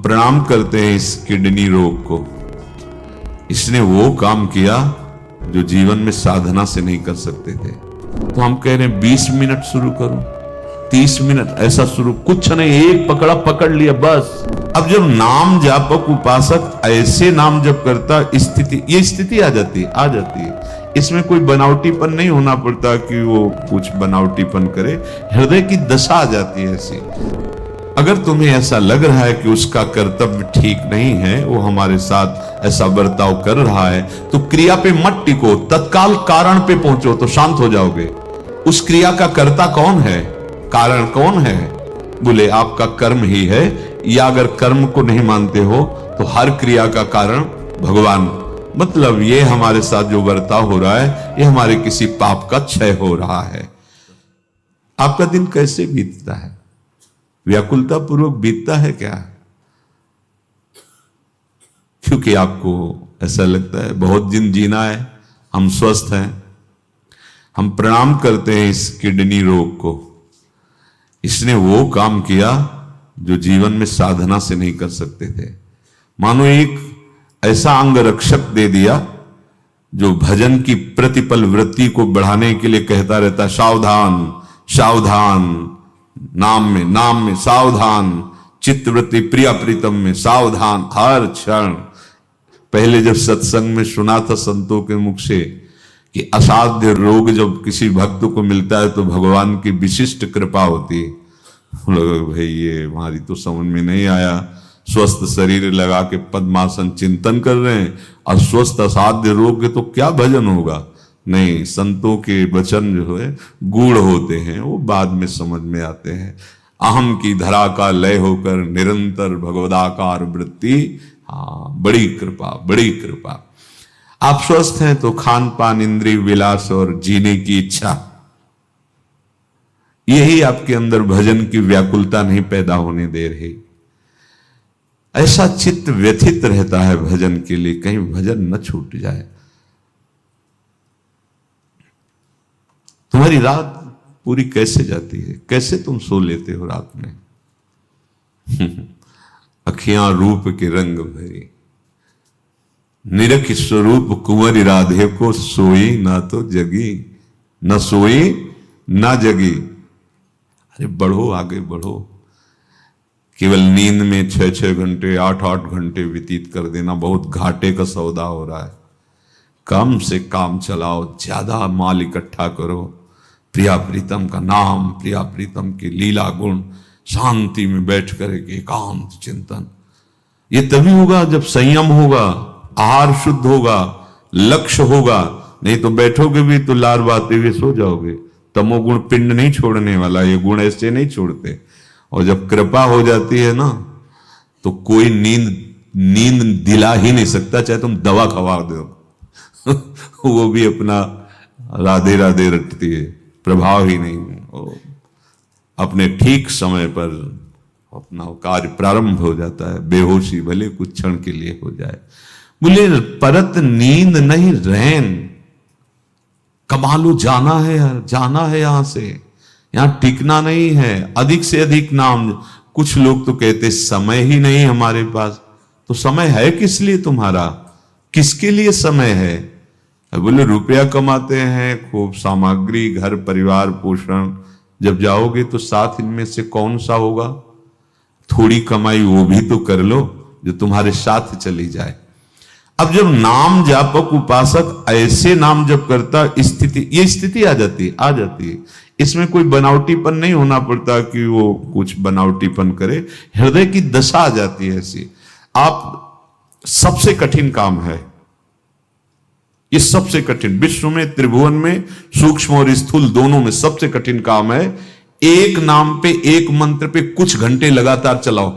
प्रणाम करते हैं इस किडनी रोग को। इसने वो काम किया जो जीवन में साधना से नहीं कर सकते थे। तो हम कह रहे हैं 20 मिनट शुरू करो, 30 मिनट ऐसा शुरू, कुछ नहीं, एक पकड़ा पकड़ लिया बस। अब जब नाम जापक उपासक ऐसे नाम जप करता, ये स्थिति आ जाती है। इसमें कोई बनावटीपन नहीं होना पड़ता कि वो कुछ बनावटीपन करे, हृदय की दशा आ जाती है ऐसी। अगर तुम्हें ऐसा लग रहा है कि उसका कर्तव्य ठीक नहीं है, वो हमारे साथ ऐसा बर्ताव कर रहा है, तो क्रिया पे मत टिको, तत्काल कारण पे पहुंचो तो शांत हो जाओगे। उस क्रिया का कर्ता कौन है, कारण कौन है? बोले आपका कर्म ही है, या अगर कर्म को नहीं मानते हो तो हर क्रिया का कारण भगवान। मतलब ये हमारे साथ जो बर्ताव हो रहा है, ये हमारे किसी पाप का क्षय हो रहा है। आपका दिन कैसे बीतता है? व्याकुलता पूर्वक बीतता है क्या? क्योंकि आपको ऐसा लगता है बहुत दिन जीना है, हम स्वस्थ हैं। हम प्रणाम करते हैं इस किडनी रोग को। इसने वो काम किया जो जीवन में साधना से नहीं कर सकते थे। मानो एक ऐसा अंग रक्षक दे दिया जो भजन की प्रतिपल वृत्ति को बढ़ाने के लिए कहता रहता, सावधान सावधान, नाम में सावधान, चित्तवृत्ति प्रिया प्रीतम में सावधान हर क्षण। पहले जब सत्संग में सुना था संतों के मुख से कि असाध्य रोग जब किसी भक्त को मिलता है तो भगवान की विशिष्ट कृपा होती है। भाई ये हमारी तो समझ में नहीं आया। स्वस्थ शरीर लगा के पद्मासन चिंतन कर रहे हैं, अस्वस्थ असाध्य रोग के तो क्या भजन होगा? नहीं, संतों के वचन जो है गूढ़ होते हैं, वो बाद में समझ में आते हैं। अहम की धरा का लय होकर निरंतर भगवदाकार वृत्ति, हाँ बड़ी कृपा, बड़ी कृपा। आप स्वस्थ हैं तो खान पान, इंद्रिय विलास और जीने की इच्छा, यही आपके अंदर भजन की व्याकुलता नहीं पैदा होने दे रही। ऐसा चित्त व्यथित रहता है भजन के लिए, कहीं भजन न छूट जाए। तुम्हारी रात पूरी कैसे जाती है? कैसे तुम सो लेते हो रात में? अखियां रूप के रंग भरी, निरख स्वरूप कुंवरी राधे को, सोई ना तो जगी, न सोई ना जगी। अरे बढ़ो, आगे बढ़ो। केवल नींद में 6-6 घंटे 8-8 घंटे व्यतीत कर देना बहुत घाटे का सौदा हो रहा है। कम से काम चलाओ, ज्यादा माल इकट्ठा करो। प्रिया प्रीतम का नाम, प्रिया प्रीतम की लीला गुण, शांति में बैठ कर एक एकांत चिंतन। ये तभी होगा जब संयम होगा, आहार शुद्ध होगा, लक्ष्य होगा। नहीं तो बैठोगे भी तो लार बाते हुए सो जाओगे। तमोगुण पिंड नहीं छोड़ने वाला, ये गुण ऐसे नहीं छोड़ते। और जब कृपा हो जाती है ना, तो कोई नींद दिला ही नहीं सकता, चाहे तुम दवा खवा दो। वो भी अपना राधे राधे रटती है, प्रभाव ही नहीं। अपने ठीक समय पर अपना कार्य प्रारंभ हो जाता है। बेहोशी भले कुछ क्षण के लिए हो जाए। बोले परत नींद नहीं रैन, कमालू जाना है यार, जाना है यहां से, यहां टिकना नहीं है। अधिक से अधिक नाम। कुछ लोग तो कहते समय ही नहीं हमारे पास। तो समय है किस लिए तुम्हारा? किसके लिए समय है? बोले रुपया कमाते हैं, खूब सामग्री, घर परिवार पोषण, जब जाओगे तो साथ इनमें से कौन सा होगा? थोड़ी कमाई वो भी तो कर लो जो तुम्हारे साथ चली जाए। अब जब नाम जापक उपासक ऐसे नाम जप करता, ये स्थिति आ जाती है। इसमें कोई बनावटीपन नहीं होना पड़ता कि वो कुछ बनावटीपन करे, हृदय की दशा आ जाती है ऐसी। आप सबसे कठिन काम है ये, सबसे कठिन विश्व में, त्रिभुवन में, सूक्ष्म और स्थूल दोनों में सबसे कठिन काम है। एक नाम पे, एक मंत्र पे कुछ घंटे लगातार चलाओ।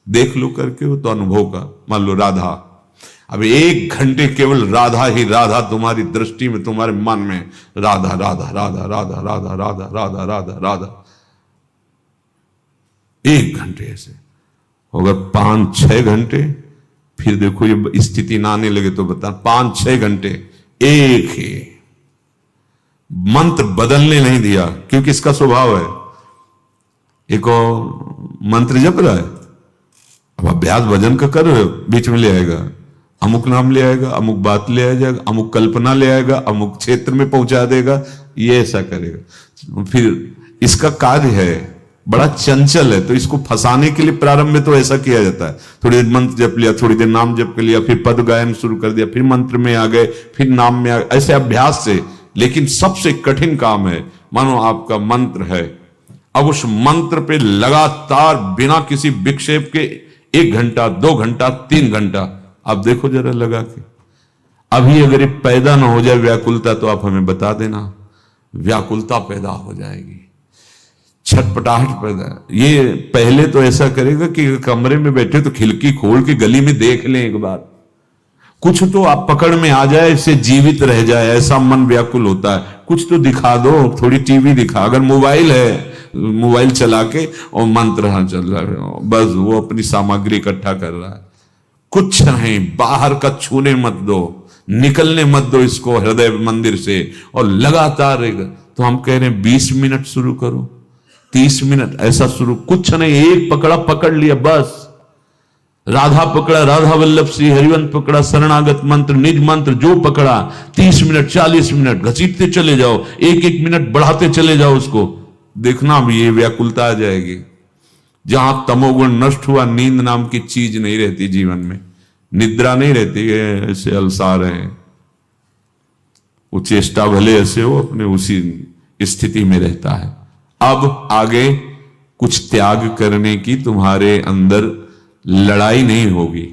देख लो करके हो तो अनुभव का। मान लो राधा, अब 1 घंटे केवल राधा ही राधा तुम्हारी दृष्टि में, तुम्हारे मन में राधा राधा राधा राधा राधा राधा राधा राधा राधा, 1 घंटे ऐसे। अगर 5-6 घंटे, फिर देखो ये स्थिति ना आने लगे तो बता, 5-6 घंटे एक ही मंत्र बदलने नहीं दिया, क्योंकि इसका स्वभाव है। एक और मंत्र जप रहा है, अब अभ्यास भजन का कर रहे हो, बीच में ले आएगा अमुक नाम, ले आएगा अमुक बात, ले आ जाएगा अमुक कल्पना, ले आएगा अमुक क्षेत्र में पहुंचा देगा, ये ऐसा करेगा। फिर इसका कार्य है बड़ा चंचल है, तो इसको फंसाने के लिए प्रारंभ में तो ऐसा किया जाता है, थोड़ी देर मंत्र जप लिया, थोड़ी देर नाम जप कर लिया, फिर पद गायन शुरू कर दिया, फिर मंत्र में आ गए, फिर नाम में आ गए, ऐसे अभ्यास से। लेकिन सबसे कठिन काम है, मानो आपका मंत्र है, अब उस मंत्र पे लगातार बिना किसी विक्षेप के 1 घंटा 2 घंटा 3 घंटा, आप देखो जरा लगा के। अभी अगर ये पैदा ना हो जाए व्याकुलता, तो आप हमें बता देना, व्याकुलता पैदा हो जाएगी, छटपटाहट पैदा। ये पहले तो ऐसा करेगा कि कमरे में बैठे तो खिड़की खोल के गली में देख लें एक बार, कुछ तो आप पकड़ में आ जाए, इससे जीवित रह जाए, ऐसा मन व्याकुल होता है। कुछ तो दिखा दो, थोड़ी टीवी दिखा, अगर मोबाइल है मोबाइल चला के और मंत्र हाँ चल रहा है, बस वो अपनी सामग्री इकट्ठा कर रहा है, कुछ नहीं, बाहर का छूने मत दो, निकलने मत दो इसको हृदय मंदिर से, और लगातार रहेगा। तो हम कह रहे हैं 20 मिनट शुरू करो, 30 मिनट ऐसा शुरू, कुछ नहीं, एक पकड़ा पकड़ लिया बस, राधा पकड़ा राधा वल्लभ श्री हरिवंश पकड़ा, शरणागत मंत्र निज मंत्र जो पकड़ा, 30 मिनट 40 मिनट घसीटते चले जाओ, 1-1 मिनट बढ़ाते चले जाओ उसको, देखना भी ये व्याकुलता आ जाएगी। जहां तमोगुण नष्ट हुआ, नींद नाम की चीज नहीं रहती जीवन में, निद्रा नहीं रहती है, ऐसे अलसा रहे हैं, वो चेष्टा भले ऐसे हो, अपने उसी स्थिति में रहता है। अब आगे कुछ त्याग करने की तुम्हारे अंदर लड़ाई नहीं होगी,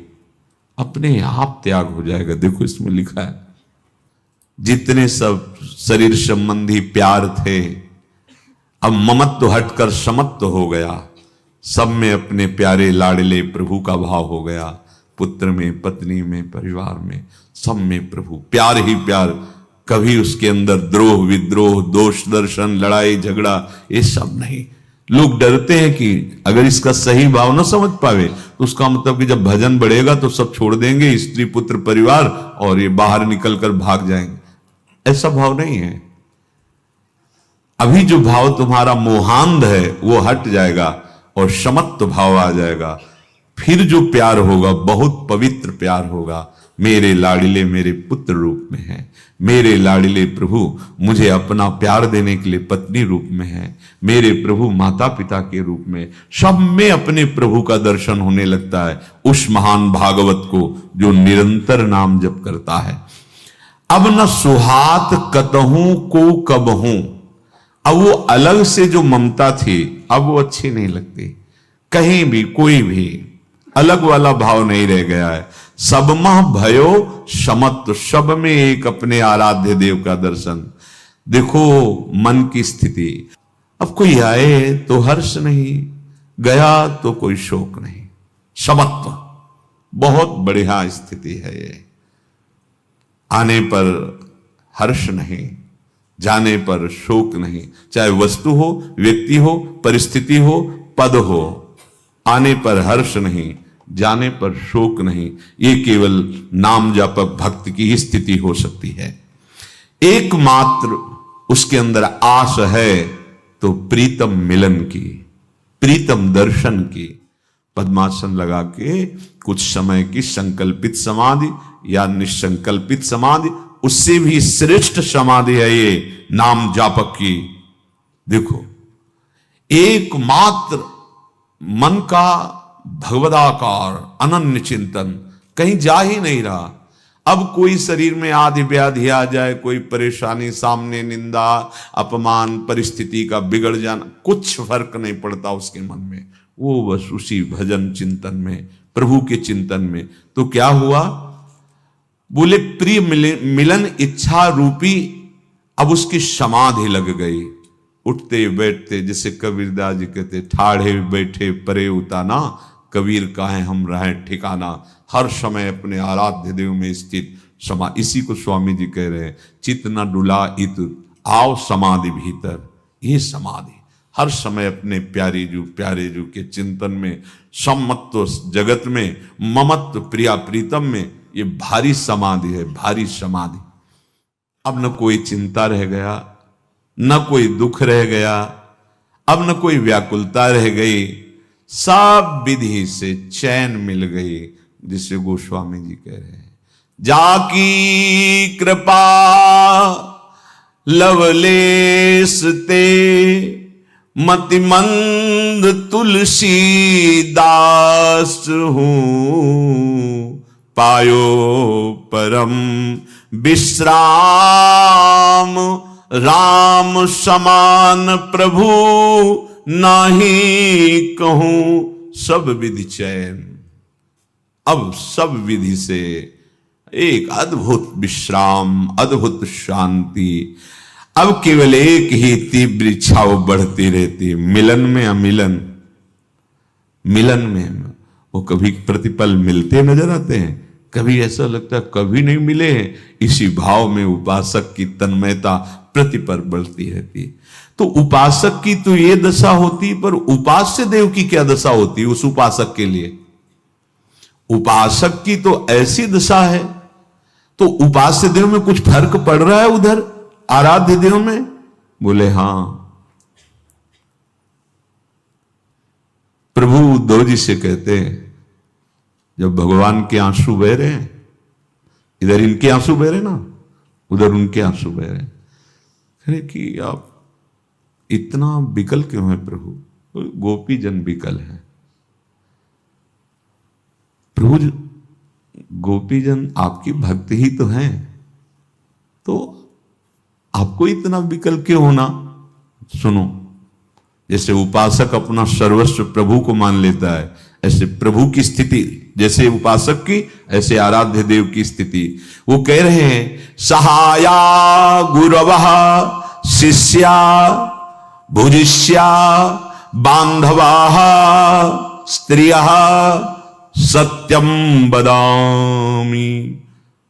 अपने आप त्याग हो जाएगा। देखो इसमें लिखा है, जितने सब शरीर संबंधी प्यार थे, अब ममत्व हटकर समत्व हो गया, सब में अपने प्यारे लाडले प्रभु का भाव हो गया, पुत्र में, पत्नी में, परिवार में, सब में प्रभु, प्यार ही प्यार, कभी उसके अंदर द्रोह विद्रोह, दोष दर्शन, लड़ाई झगड़ा, ये सब नहीं। लोग डरते हैं कि अगर इसका सही भाव ना समझ पावे तो उसका मतलब कि जब भजन बढ़ेगा तो सब छोड़ देंगे, स्त्री पुत्र परिवार, और ये बाहर निकलकर भाग जाएंगे। ऐसा भाव नहीं है। अभी जो भाव तुम्हारा मोहांध है वो हट जाएगा और समत्व भाव आ जाएगा। फिर जो प्यार होगा बहुत पवित्र प्यार होगा। मेरे लाडिले मेरे पुत्र रूप में है, मेरे लाडिले प्रभु मुझे अपना प्यार देने के लिए पत्नी रूप में है, मेरे प्रभु माता पिता के रूप में, सब में अपने प्रभु का दर्शन होने लगता है उस महान भागवत को जो निरंतर नाम जप करता है। अब न सुहात कतहूं को कबहूं, अब वो अलग से जो ममता थी अब वो अच्छी नहीं लगती, कहीं भी कोई भी अलग वाला भाव नहीं रह गया है। सब मह भयो समत्व, सब में एक अपने आराध्य देव का दर्शन। देखो मन की स्थिति, अब कोई आए तो हर्ष नहीं, गया तो कोई शोक नहीं, समत्व, बहुत बढ़िया स्थिति है ये। आने पर हर्ष नहीं, जाने पर शोक नहीं, चाहे वस्तु हो, व्यक्ति हो, परिस्थिति हो, पद हो, आने पर हर्ष नहीं, जाने पर शोक नहीं। ये केवल नाम जापक भक्त की ही स्थिति हो सकती है। एकमात्र उसके अंदर आस है तो प्रीतम मिलन की, प्रीतम दर्शन की। पद्मासन लगा के कुछ समय की संकल्पित समाधि या निसंकल्पित समाधि, उससे भी श्रेष्ठ समाधि है ये नाम जापक की। देखो एकमात्र मन का भगवदाकार अनन्य चिंतन, कहीं जा ही नहीं रहा। अब कोई शरीर में आदि व्याधि आ जाए, कोई परेशानी, सामने निंदा अपमान, परिस्थिति का बिगड़ जाना, कुछ फर्क नहीं पड़ता उसके मन में, वो बस उसी भजन चिंतन में, प्रभु के चिंतन में। तो क्या हुआ, बोले प्रिय मिलन इच्छा रूपी अब उसकी समाधि लग गई। उठते बैठते, जैसे कबीरदास जी कहते, ठाढ़े बैठे परे उताना, कबीर काहे हम रहे ठिकाना। हर समय अपने आराध्य देव में स्थित समा, इसी को स्वामी जी कह रहे हैं, चित न डुला इत आओ समाधि भीतर। ये समाधि हर समय अपने प्यारे जू के चिंतन में, सम्मत्व जगत में, ममत्व प्रिया प्रीतम में, ये भारी समाधि है, भारी समाधि। अब न कोई चिंता रह गया, न कोई दुख रह गया, अब न कोई व्याकुलता रह गई, सब विधि से चैन मिल गई, जिसे गोस्वामी जी कह रहे हैं, जाकी कृपा लवलेश ते मतिमंद तुलसी दास हूं, पायो परम विश्राम राम समान प्रभु नाही कहूं। सब विधि चैन, अब सब विधि से एक अद्भुत विश्राम, अद्भुत शांति। अब केवल एक ही तीव्र इच्छा वो बढ़ती रहती, मिलन में अमिलन। मिलन में वो कभी प्रतिपल मिलते नजर आते हैं, कभी ऐसा लगता है कभी नहीं मिले हैं। इसी भाव में उपासक की तन्मयता प्रतिपल बढ़ती रहती। तो उपासक की तो ये दशा होती, पर उपास्य देव की क्या दशा होती उस उपासक के लिए? उपासक की तो ऐसी दशा है। तो उपास्य देव में कुछ फर्क पड़ रहा है उधर आराध्य देव में? बोले हां। प्रभु उद्धव जी से कहते हैं, जब भगवान के आंसू बह रहे हैं, इधर इनके आंसू बह रहे ना, उधर उनके आंसू बह रहे हैं, कहे कि आप इतना विकल क्यों है प्रभु? गोपी जन विकल है। प्रभु गोपीजन आपकी भक्ति ही तो है, तो आपको इतना विकल क्यों होना? सुनो, जैसे उपासक अपना सर्वस्व प्रभु को मान लेता है, ऐसे प्रभु की स्थिति जैसे उपासक की, ऐसे आराध्य देव की स्थिति। वो कह रहे हैं, सहाया गुरवः शिष्या भुजिष्या बांधवाः स्त्रियः सत्यम बदामी।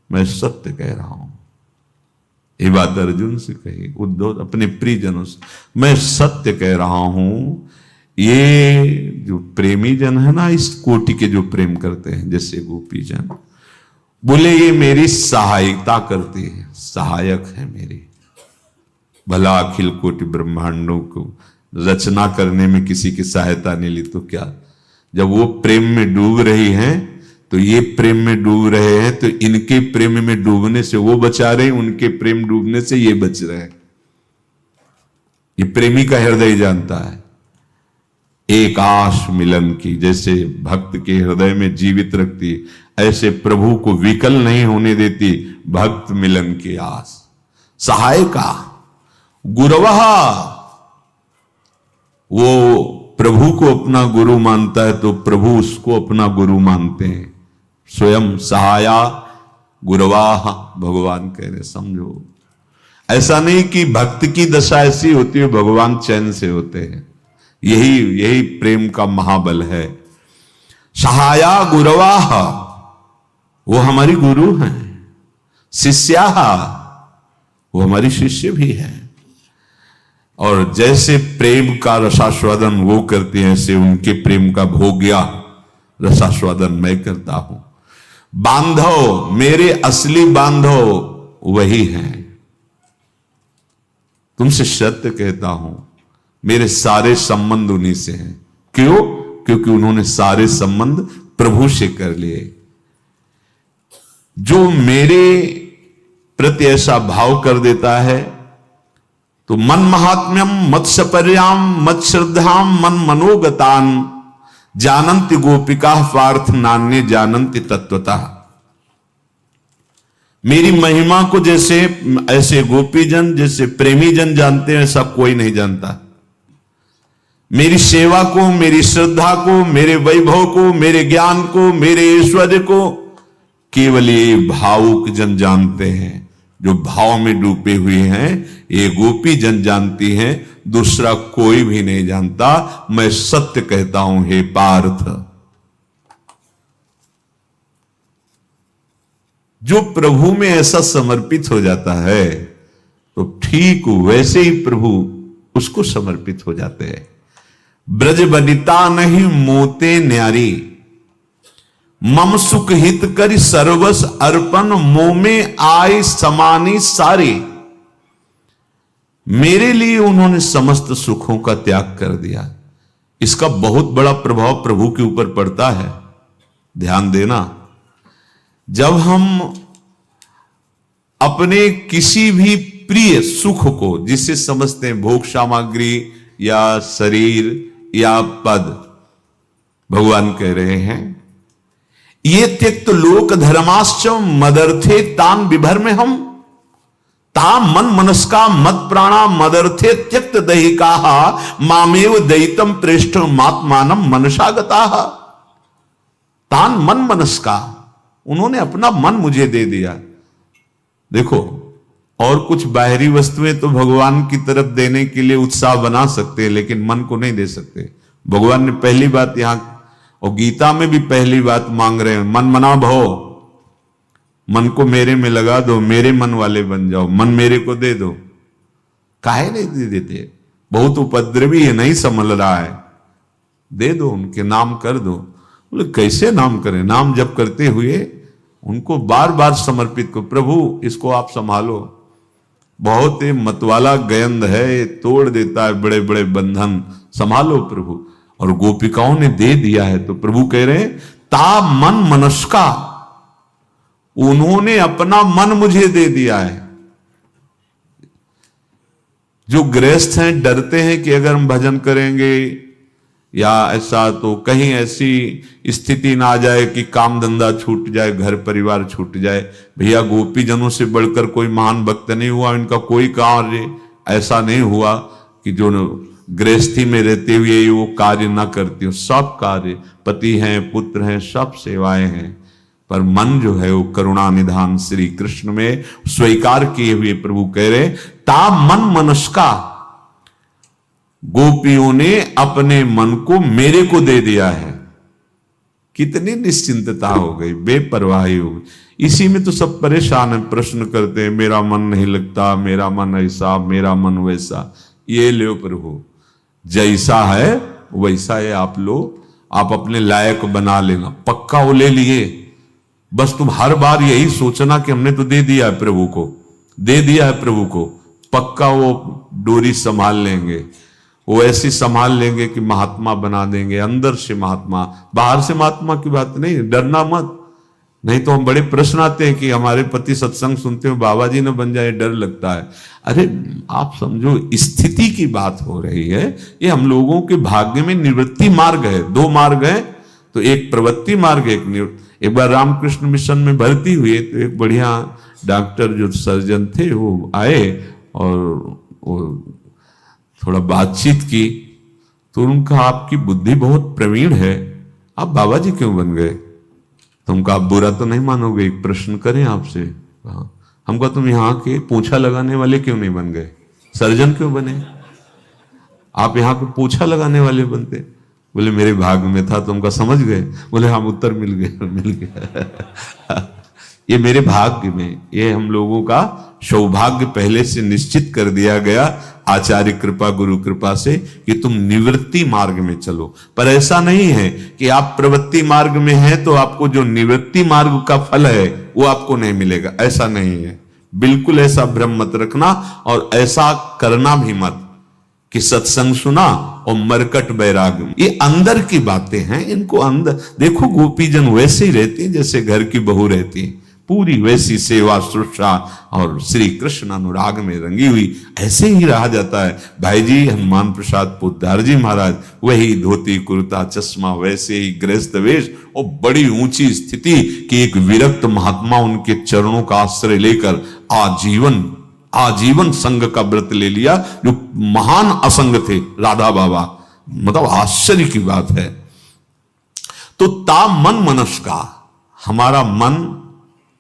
मैं सत्य कह रहा हूं। ये बात अर्जुन से कही, उद्धव अपने प्रियजनों से, मैं सत्य कह रहा हूं। ये जो प्रेमी जन है ना, इस कोटि के जो प्रेम करते हैं, जैसे गोपी जन, बोले ये मेरी सहायता करती है, सहायक है मेरी। भला अखिल कोटि ब्रह्मांडों को रचना करने में किसी की सहायता नहीं ली तो क्या? जब वो प्रेम में डूब रही हैं, तो ये प्रेम में डूब रहे हैं, तो इनके प्रेम में डूबने से वो बचा रहे हैं, उनके प्रेम डूबने से ये बच रहे हैं। ये प्रेमी का हृदय जानता है। एक आश मिलन की जैसे भक्त के हृदय में जीवित रखती, ऐसे प्रभु को विकल नहीं होने देती भक्त मिलन की आस। सहायका गुरवहा, वो प्रभु को अपना गुरु मानता है तो प्रभु उसको अपना गुरु मानते हैं। स्वयं सहाया गुरवाह, भगवान कह रहे, समझो। ऐसा नहीं कि भक्त की दशा ऐसी होती है भगवान चैन से होते हैं। यही प्रेम का महाबल है। सहाया गुरवाह, वो हमारी गुरु हैं। शिष्या, वो हमारी शिष्य भी है। और जैसे प्रेम का रसास्वादन वो करते हैं, ऐसे उनके प्रेम का भोग्या रसास्वादन मैं करता हूं। बांधव, मेरे असली बांधव वही हैं। तुमसे सत्य कहता हूं, मेरे सारे संबंध उन्हीं से हैं। क्यों? क्योंकि उन्होंने सारे संबंध प्रभु से कर लिए। जो मेरे प्रति ऐसा भाव कर देता है, तो मन महात्म्यम मत सपर्याम मत श्रद्धाम मन मनोगतान जानन्ति गोपिका पार्थ नान्य जानन्ति तत्वतः। मेरी महिमा को जैसे ऐसे गोपीजन, जैसे प्रेमी जन जानते हैं, ऐसा कोई नहीं जानता। मेरी सेवा को, मेरी श्रद्धा को, मेरे वैभव को, मेरे ज्ञान को, मेरे ऐश्वर्य को केवल ये भावुक जन जानते हैं। जो भाव में डूबे हुए हैं, ये गोपी जन जानती हैं, दूसरा कोई भी नहीं जानता। मैं सत्य कहता हूं हे पार्थ। जो प्रभु में ऐसा समर्पित हो जाता है, तो ठीक वैसे ही प्रभु उसको समर्पित हो जाते हैं। ब्रज बनिता नहीं मोते न्यारी, मम सुख हित करि सर्वस अर्पण, मोह में आए समानी सारी। मेरे लिए उन्होंने समस्त सुखों का त्याग कर दिया। इसका बहुत बड़ा प्रभाव प्रभु के ऊपर पड़ता है। ध्यान देना, जब हम अपने किसी भी प्रिय सुख को, जिसे समझते हैं भोग सामग्री या शरीर या पद, भगवान कह रहे हैं ये त्यक्त लोक धर्माश्च मदर्थे तान विभर में हम ता मन मनस्का मत प्राणा मदर्थे त्यक्त दहिका मामेव दयितम प्रेष्ठ मात्मानम मनसागता। तान मन मनस्का, उन्होंने अपना मन मुझे दे दिया। देखो, और कुछ बाहरी वस्तुएं तो भगवान की तरफ देने के लिए उत्साह बना सकते हैं, लेकिन मन को नहीं दे सकते। भगवान ने पहली बात यहां और गीता में भी पहली बात मांग रहे हैं, मन मना भव, मन को मेरे में लगा दो, मेरे मन वाले बन जाओ, मन मेरे को दे दो। काहे नहीं दे देते? बहुत उपद्रवी है, नहीं संभल रहा है, दे दो, उनके नाम कर दो। बोले कैसे नाम करें? नाम जप करते हुए उनको बार बार समर्पित को, प्रभु इसको आप संभालो, बहुत ही मतवाला गयंद है, तोड़ देता है बड़े बड़े बंधन, संभालो प्रभु। और गोपिकाओं ने दे दिया है, तो प्रभु कह रहे हैं ता मन मनस्का, उन्होंने अपना मन मुझे दे दिया है। जो गृहस्थ हैं डरते हैं कि अगर हम भजन करेंगे या ऐसा तो कहीं ऐसी स्थिति ना आ जाए कि काम धंधा छूट जाए, घर परिवार छूट जाए। भैया गोपीजनों से बढ़कर कोई महान भक्त नहीं हुआ, इनका कोई कार्य ऐसा नहीं हुआ कि जो गृहस्थी में रहते हुए वो कार्य ना करती हो। सब कार्य, पति हैं, पुत्र हैं, सब सेवाएं हैं, पर मन जो है वो करुणा निधान श्री कृष्ण में स्वीकार किए हुए प्रभु कह रहे ता मन मनस्का, गोपियों ने अपने मन को मेरे को दे दिया है। कितनी निश्चिंतता हो गई, बेपरवाही हो गई। इसी में तो सब परेशान है, प्रश्न करते हैं मेरा मन नहीं लगता, मेरा मन ऐसा, मेरा मन वैसा। ये लो प्रभु, जैसा है वैसा है, आप लो, आप अपने लायक बना लेना। पक्का वो ले लिए, बस तुम हर बार यही सोचना कि हमने तो दे दिया है प्रभु को, दे दिया है प्रभु को। पक्का वो डोरी संभाल लेंगे, वो ऐसी संभाल लेंगे कि महात्मा बना देंगे, अंदर से महात्मा, बाहर से महात्मा की बात नहीं, डरना मत। नहीं तो हम बड़े प्रश्न आते हैं कि हमारे पति सत्संग सुनते हो, बाबा जी न बन जाए, डर लगता है। अरे आप समझो, स्थिति की बात हो रही है। ये हम लोगों के भाग्य में निवृत्ति मार्ग है, दो मार्ग है, तो एक प्रवृत्ति मार्ग, एक निवृत्ति। एक बार रामकृष्ण मिशन में भर्ती हुए तो एक बढ़िया डॉक्टर जो सर्जन थे वो आए और वो थोड़ा बातचीत की, तो उनका आपकी बुद्धि बहुत प्रवीण है, आप बाबा जी क्यों बन गए? तुमका आप बुरा तो नहीं मानोगे, एक प्रश्न करें आपसे। हमको तुम यहाँ के पोछा लगाने वाले क्यों नहीं बन गए, सर्जन क्यों बने? आप यहाँ के पोछा लगाने वाले बनते। बोले मेरे भाग में था, तुमका समझ गए? बोले हम उत्तर मिल गया ये मेरे भाग्य में, ये हम लोगों का सौभाग्य पहले से निश्चित कर दिया गया आचार्य कृपा, गुरु कृपा से, कि तुम निवृत्ति मार्ग में चलो। पर ऐसा नहीं है कि आप प्रवृत्ति मार्ग में हैं तो आपको जो निवृत्ति मार्ग का फल है वो आपको नहीं मिलेगा, ऐसा नहीं है। बिल्कुल ऐसा भ्रम मत रखना, और ऐसा करना भी मत कि सत्संग सुना और मरकट वैराग्य। ये अंदर की बातें हैं, इनको अंदर देखो। गोपीजन वैसे ही रहती जैसे घर की बहू रहती, पूरी वैसी सेवा शुश्रूषा और श्री कृष्ण अनुराग में रंगी हुई, ऐसे ही रहा जाता है। भाई जी हनुमान प्रसाद पोद्दार जी महाराज, वही धोती कुर्ता चश्मा, वैसे ही गृहस्थ वेश, और बड़ी ऊंची स्थिति कि एक विरक्त महात्मा उनके चरणों का आश्रय लेकर आजीवन संग का व्रत ले लिया, जो महान असंग थे राधा बाबा। मतलब आश्चर्य की बात है। तो ता मन मनस्का, हमारा मन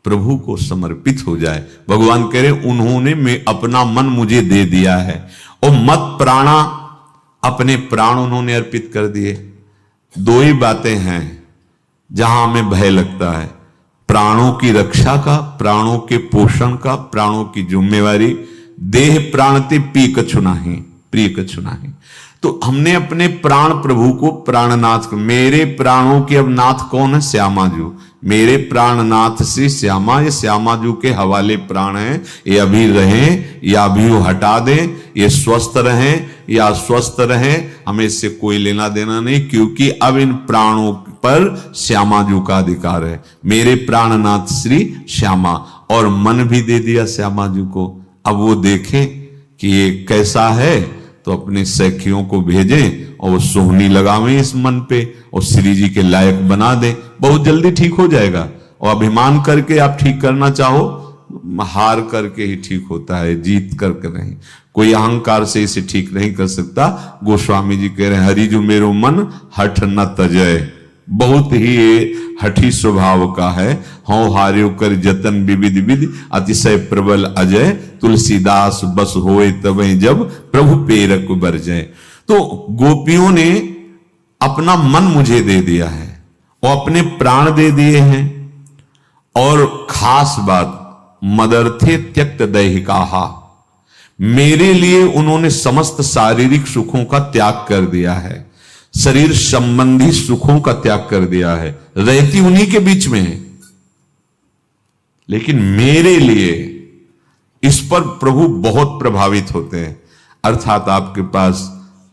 प्रभु को समर्पित हो जाए। भगवान कह रहे उन्होंने मैं अपना मन मुझे दे दिया है, और मत प्राणा, अपने प्राण उन्होंने अर्पित कर दिए। दो ही बातें हैं जहां हमें भय लगता है, प्राणों की रक्षा का, प्राणों के पोषण का, प्राणों की जिम्मेवारी। देह प्राणते पी कछु नाही, प्रिय कछु नाही। तो हमने अपने प्राण प्रभु को प्राणनाथ, मेरे प्राणों के अब नाथ कौन है? श्यामाजू। मेरे प्राणनाथ से श्यामा, ये श्यामाजू के हवाले प्राण हैं। ये अभी रहें या अभी वो हटा दें, ये स्वस्थ रहें या स्वस्थ रहें, हमें इससे कोई लेना देना नहीं, क्योंकि अब इन प्राणों पर श्यामा जी का अधिकार है। मेरे प्राणनाथ श्री श्यामा, और मन भी दे दिया श्यामा जी को। अब वो देखें कि ये कैसा है, तो अपने सखियों को भेजें और वो सोहनी लगावें इस मन पे और श्री जी के लायक बना दें। बहुत जल्दी ठीक हो जाएगा। और अभिमान करके आप ठीक करना चाहो, हार करके ही ठीक होता है, जीत करके नहीं। कोई अहंकार से इसे ठीक नहीं कर सकता। गोस्वामी जी कह रहे हैं, हरि जो मेरो मन हठ न तजय, बहुत ही हठी स्वभाव का है। हौ हार्यो कर जतन विविध विधि, अतिशय प्रबल अजय, तुलसीदास बस होए तबे जब प्रभु पेरक बरजय। तो गोपियों ने अपना मन मुझे दे दिया है और अपने प्राण दे दिए हैं। और खास बात, मदर्थे त्यक्त दैहिकाहा, मेरे लिए उन्होंने समस्त शारीरिक सुखों का त्याग कर दिया है, शरीर संबंधी सुखों का त्याग कर दिया है। रहती उन्हीं के बीच में है, लेकिन मेरे लिए इस पर प्रभु बहुत प्रभावित होते हैं। अर्थात आपके पास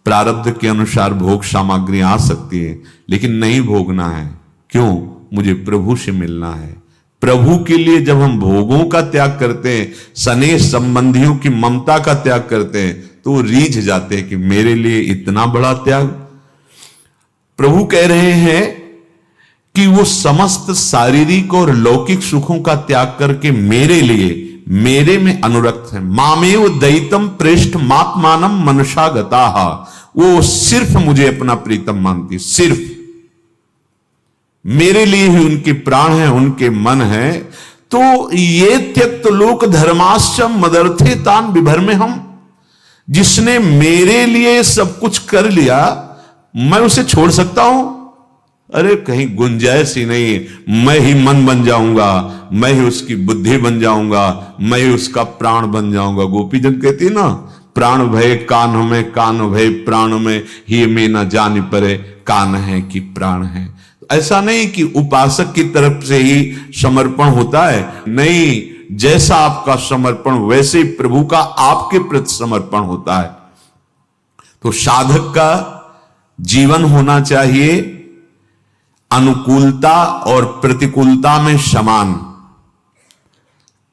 प्रारब्ध के अनुसार भोग सामग्री आ सकती है, लेकिन नहीं भोगना है। क्यों? मुझे प्रभु से मिलना है। प्रभु के लिए जब हम भोगों का त्याग करते हैं, स्नेह संबंधियों की ममता का त्याग करते हैं, तो वो रीझ जाते हैं कि मेरे लिए इतना बड़ा त्याग। प्रभु कह रहे हैं कि वो समस्त शारीरिक और लौकिक सुखों का त्याग करके मेरे लिए, मेरे में अनुरक्त है। मामेव दैतम प्रेष्ठ मात्मानम मनुषागताहा, वो सिर्फ मुझे अपना प्रीतम मानती, सिर्फ मेरे लिए ही उनके प्राण है, उनके मन है। तो ये त्यक्त लोक धर्माश्च मदर्थे तान विभर में हम, जिसने मेरे लिए सब कुछ कर लिया, मैं उसे छोड़ सकता हूं? अरे कहीं गुंजाइश ही नहीं। मैं ही मन बन जाऊंगा, मैं ही उसकी बुद्धि बन जाऊंगा, मैं ही उसका प्राण बन जाऊंगा। गोपी जन कहती ना, प्राण भय कान में, कान भय प्राण में, ही में न जान परे कान है कि प्राण है। ऐसा नहीं कि उपासक की तरफ से ही समर्पण होता है, नहीं, जैसा आपका समर्पण वैसे ही प्रभु का आपके प्रति समर्पण होता है। तो साधक का जीवन होना चाहिए अनुकूलता और प्रतिकूलता में समान।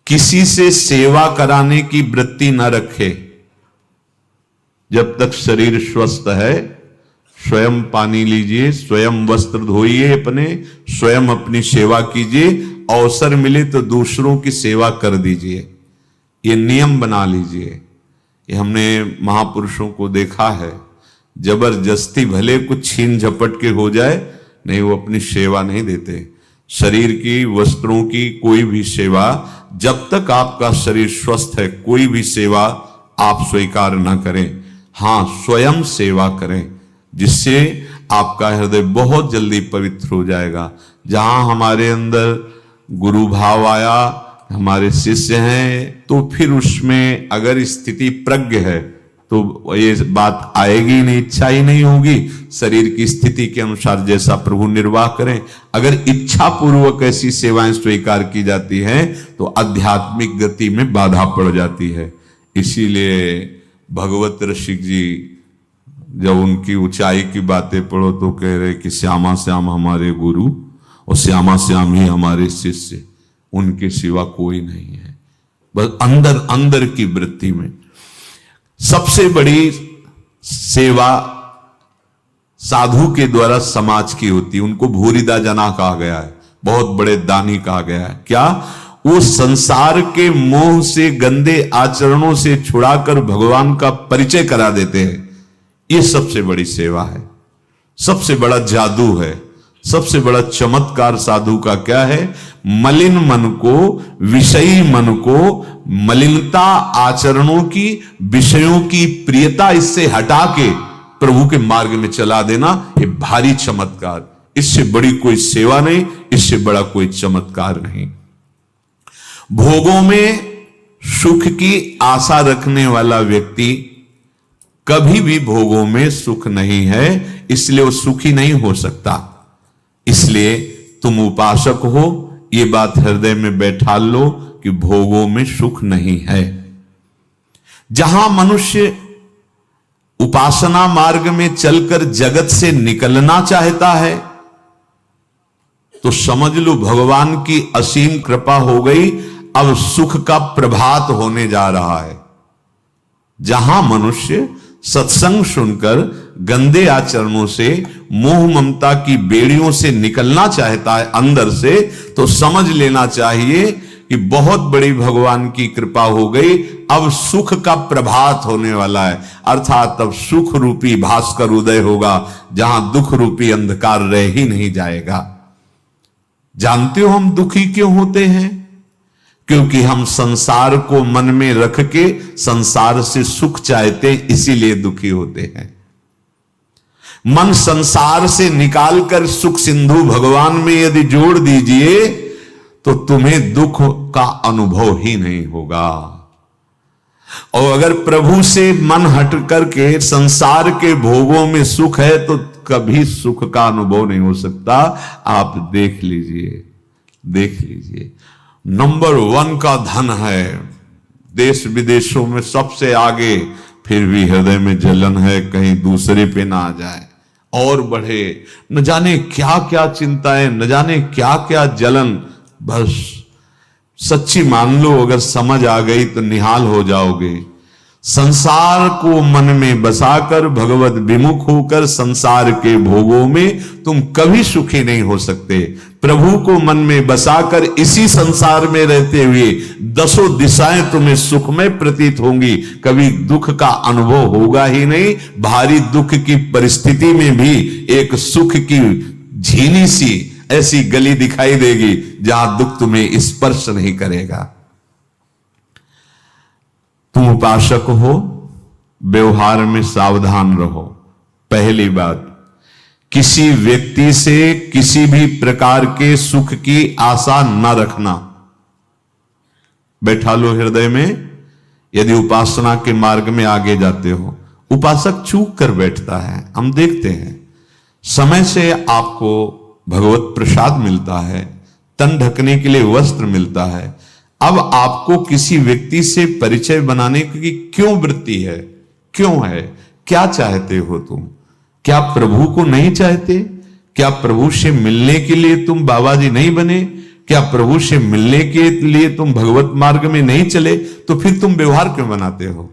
किसी से सेवा कराने की वृत्ति न रखे। जब तक शरीर स्वस्थ है, स्वयं पानी लीजिए, स्वयं वस्त्र धोइए अपने, स्वयं अपनी सेवा कीजिए। अवसर मिले तो दूसरों की सेवा कर दीजिए, ये नियम बना लीजिए। ये हमने महापुरुषों को देखा है, जबरदस्ती भले कुछ छीन झपट के हो जाए, नहीं, वो अपनी सेवा नहीं देते। शरीर की, वस्त्रों की कोई भी सेवा, जब तक आपका शरीर स्वस्थ है, कोई भी सेवा आप स्वीकार ना करें। हां, स्वयं सेवा करें, जिससे आपका हृदय बहुत जल्दी पवित्र हो जाएगा। जहां हमारे अंदर गुरु भाव आया, हमारे शिष्य हैं, तो फिर उसमें अगर स्थिति प्रज्ञ है तो ये बात आएगी नहीं, इच्छा ही नहीं होगी। शरीर की स्थिति के अनुसार जैसा प्रभु निर्वाह करें। अगर इच्छा पूर्वक ऐसी सेवाएं स्वीकार की जाती हैं तो आध्यात्मिक गति में बाधा पड़ जाती है। इसीलिए भगवत रसिक जी जब उनकी ऊंचाई की बातें पढ़ो तो कह रहे कि श्यामा श्याम हमारे गुरु और श्यामा श्याम ही हमारे शिष्य, उनके सिवा कोई नहीं है। बस अंदर अंदर की वृत्ति में सबसे बड़ी सेवा साधु के द्वारा समाज की होती है। उनको भूरिदा जना कहा गया है, बहुत बड़े दानी कहा गया है। क्या? वो संसार के मोह से, गंदे आचरणों से छुड़ाकर भगवान का परिचय करा देते हैं। ये सबसे बड़ी सेवा है, सबसे बड़ा जादू है, सबसे बड़ा चमत्कार साधु का क्या है? मलिन मन को, विषयी मन को, मलिनता आचरणों की, विषयों की प्रियता इससे हटा के प्रभु के मार्ग में चला देना, ये भारी चमत्कार। इससे बड़ी कोई सेवा नहीं, इससे बड़ा कोई चमत्कार नहीं। भोगों में सुख की आशा रखने वाला व्यक्ति कभी भी भोगों में सुख नहीं है, इसलिए वो सुखी नहीं हो सकता। इसलिए तुम उपासक हो, ये बात हृदय में बैठा लो कि भोगों में सुख नहीं है। जहां मनुष्य उपासना मार्ग में चलकर जगत से निकलना चाहता है तो समझ लो भगवान की असीम कृपा हो गई। अब सुख का प्रभात होने जा रहा है। जहां मनुष्य सत्संग सुनकर गंदे आचरणों से, मोह ममता की बेड़ियों से निकलना चाहता है अंदर से, तो समझ लेना चाहिए कि बहुत बड़ी भगवान की कृपा हो गई। अब सुख का प्रभात होने वाला है, अर्थात अब सुख रूपी भास्कर उदय होगा, जहां दुख रूपी अंधकार रह ही नहीं जाएगा। जानते हो हम दुखी क्यों होते हैं? क्योंकि हम संसार को मन में रख के संसार से सुख चाहते हैं, इसीलिए दुखी होते हैं। मन संसार से निकालकर सुख सिंधु भगवान में यदि जोड़ दीजिए तो तुम्हें दुख का अनुभव ही नहीं होगा। और अगर प्रभु से मन हट करके संसार के भोगों में सुख है तो कभी सुख का अनुभव नहीं हो सकता। आप देख लीजिए, देख लीजिए। नंबर 1 का धन है, देश विदेशों में सबसे आगे, फिर भी हृदय में जलन है कहीं दूसरे पे ना आ जाए और बढ़े। न जाने क्या क्या चिंताएं, न जाने क्या क्या जलन। बस सच्ची मान लो, अगर समझ आ गई तो निहाल हो जाओगे। संसार को मन में बसाकर भगवत विमुख होकर संसार के भोगों में तुम कभी सुखी नहीं हो सकते। प्रभु को मन में बसाकर इसी संसार में रहते हुए 10 दिशाएं तुम्हें सुखमय प्रतीत होंगी, कभी दुख का अनुभव होगा ही नहीं। भारी दुख की परिस्थिति में भी एक सुख की झीनी सी ऐसी गली दिखाई देगी जहां दुख तुम्हें स्पर्श नहीं करेगा। तुम उपासक हो, व्यवहार में सावधान रहो। पहली बात, किसी व्यक्ति से किसी भी प्रकार के सुख की आशा न रखना। बैठा लो हृदय में। यदि उपासना के मार्ग में आगे जाते हो, उपासक चूक कर बैठता है, हम देखते हैं। समय से आपको भगवत प्रसाद मिलता है, तन ढकने के लिए वस्त्र मिलता है। अब आपको किसी व्यक्ति से परिचय बनाने की क्यों वृत्ति है? क्यों है? क्या चाहते हो तुम? क्या प्रभु को नहीं चाहते? क्या प्रभु से मिलने के लिए तुम बाबा जी नहीं बने? क्या प्रभु से मिलने के लिए तुम भगवत मार्ग में नहीं चले? तो फिर तुम व्यवहार क्यों बनाते हो?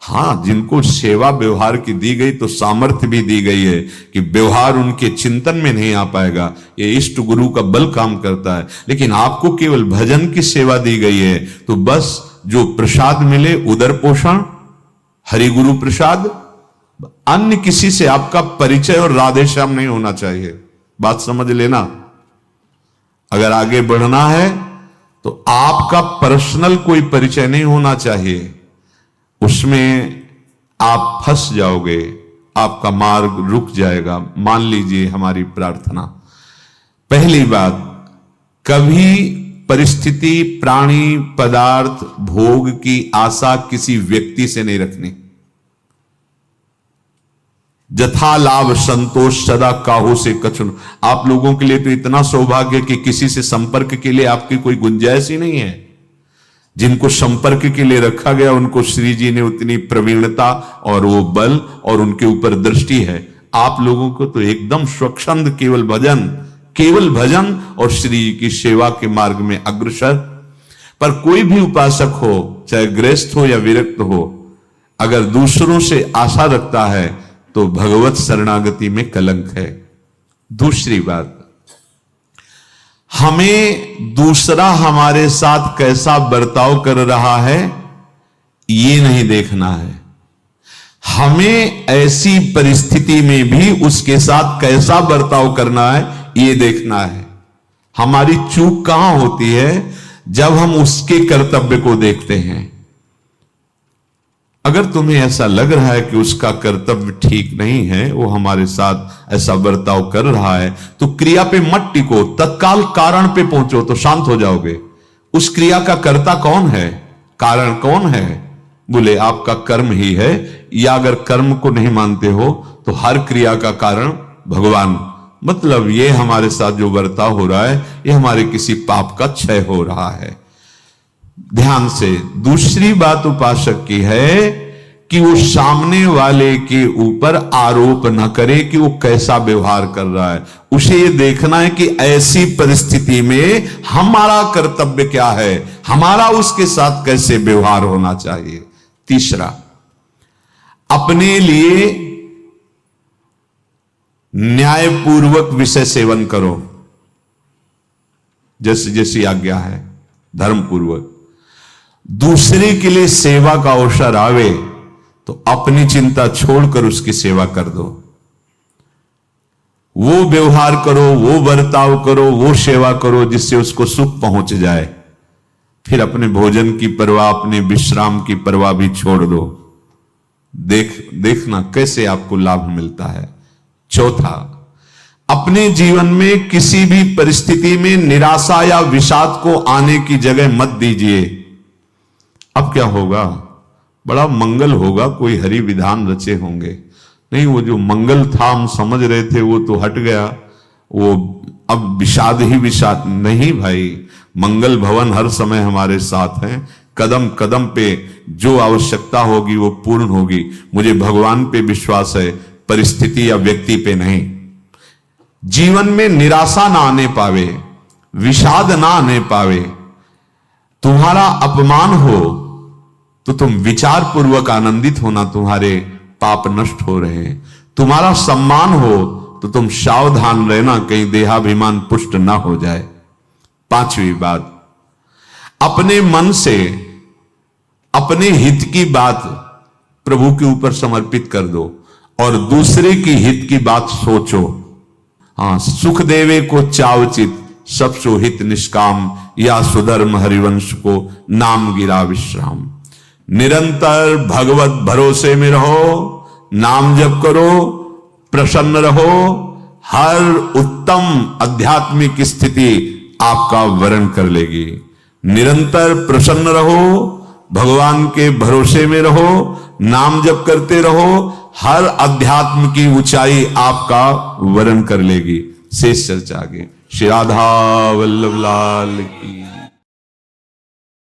हां, जिनको सेवा व्यवहार की दी गई तो सामर्थ्य भी दी गई है कि व्यवहार उनके चिंतन में नहीं आ पाएगा, ये इष्ट गुरु का बल काम करता है। लेकिन आपको केवल भजन की सेवा दी गई है, तो बस जो प्रसाद मिले, उदर पोषण, हरि गुरु प्रसाद, अन्य किसी से आपका परिचय और राधे श्याम नहीं होना चाहिए। बात समझ लेना। अगर आगे बढ़ना है तो आपका पर्सनल कोई परिचय नहीं होना चाहिए, उसमें आप फंस जाओगे, आपका मार्ग रुक जाएगा। मान लीजिए हमारी प्रार्थना। पहली बात, कभी परिस्थिति, प्राणी, पदार्थ, भोग की आशा किसी व्यक्ति से नहीं रखनी। जथा लाभ संतोष सदा काहू से कछुन। आप लोगों के लिए तो इतना सौभाग्य कि किसी से संपर्क के लिए आपकी कोई गुंजाइश ही नहीं है। जिनको संपर्क के लिए रखा गया उनको श्री जी ने उतनी प्रवीणता और वो बल और उनके ऊपर दृष्टि है। आप लोगों को तो एकदम स्वच्छंद केवल भजन और श्री जी की सेवा के मार्ग में अग्रसर। पर कोई भी उपासक हो, चाहे गृहस्थ हो या विरक्त हो, अगर दूसरों से आशा रखता है तो भगवत शरणागति में कलंक है। दूसरी बात, हमें दूसरा हमारे साथ कैसा बर्ताव कर रहा है ये नहीं देखना है, हमें ऐसी परिस्थिति में भी उसके साथ कैसा बर्ताव करना है ये देखना है। हमारी चूक कहां होती है? जब हम उसके कर्तव्य को देखते हैं। अगर तुम्हें ऐसा लग रहा है कि उसका कर्तव्य ठीक नहीं है, वो हमारे साथ ऐसा बर्ताव कर रहा है, तो क्रिया पे मत टिको, तत्काल कारण पे पहुंचो तो शांत हो जाओगे। उस क्रिया का कर्ता कौन है? कारण कौन है? बोले आपका कर्म ही है। या अगर कर्म को नहीं मानते हो तो हर क्रिया का कारण भगवान। मतलब ये हमारे साथ जो बर्ताव हो रहा है ये हमारे किसी पाप का क्षय हो रहा है। ध्यान से। दूसरी बात उपासक की है कि वो सामने वाले के ऊपर आरोप न करे कि वो कैसा व्यवहार कर रहा है। उसे ये देखना है कि ऐसी परिस्थिति में हमारा कर्तव्य क्या है, हमारा उसके साथ कैसे व्यवहार होना चाहिए। तीसरा, अपने लिए न्यायपूर्वक विषय सेवन करो, जैसे जैसी आज्ञा है धर्मपूर्वक। दूसरे के लिए सेवा का अवसर आवे तो अपनी चिंता छोड़कर उसकी सेवा कर दो। वो व्यवहार करो, वो बर्ताव करो, वो सेवा करो जिससे उसको सुख पहुंच जाए। फिर अपने भोजन की परवाह, अपने विश्राम की परवाह भी छोड़ दो। देखना कैसे आपको लाभ मिलता है। चौथा, अपने जीवन में किसी भी परिस्थिति में निराशा या विषाद को आने की जगह मत दीजिए। अब क्या होगा, बड़ा मंगल होगा, कोई हरि विधान रचे होंगे। नहीं, वो जो मंगल था हम समझ रहे थे वो तो हट गया, वो अब विषाद ही विषाद। नहीं भाई, मंगल भवन हर समय हमारे साथ हैं। कदम कदम पे जो आवश्यकता होगी वो पूर्ण होगी। मुझे भगवान पे विश्वास है, परिस्थिति या व्यक्ति पे नहीं। जीवन में निराशा ना आने पावे, विषाद ना आने पावे। तुम्हारा अपमान हो तो तुम विचार पूर्वक आनंदित होना, तुम्हारे पाप नष्ट हो रहे हैं। तुम्हारा सम्मान हो तो तुम सावधान रहना कहीं देहाभिमान पुष्ट ना हो जाए। पांचवी बात, अपने मन से अपने हित की बात प्रभु के ऊपर समर्पित कर दो और दूसरे की हित की बात सोचो। हाँ, सुख देवे को चावचित, सब सो हित निष्काम, या सुधर्म हरिवंश को नाम गिरा विश्राम। निरंतर भगवत भरोसे में रहो, नाम जप करो, प्रसन्न रहो। हर उत्तम आध्यात्मिक स्थिति आपका वरण कर लेगी। निरंतर प्रसन्न रहो, भगवान के भरोसे में रहो, नाम जप करते रहो, हर अध्यात्म की ऊंचाई आपका वरण कर लेगी। शेष चर्चा आगे। श्री राधा वल्लभ लाल की।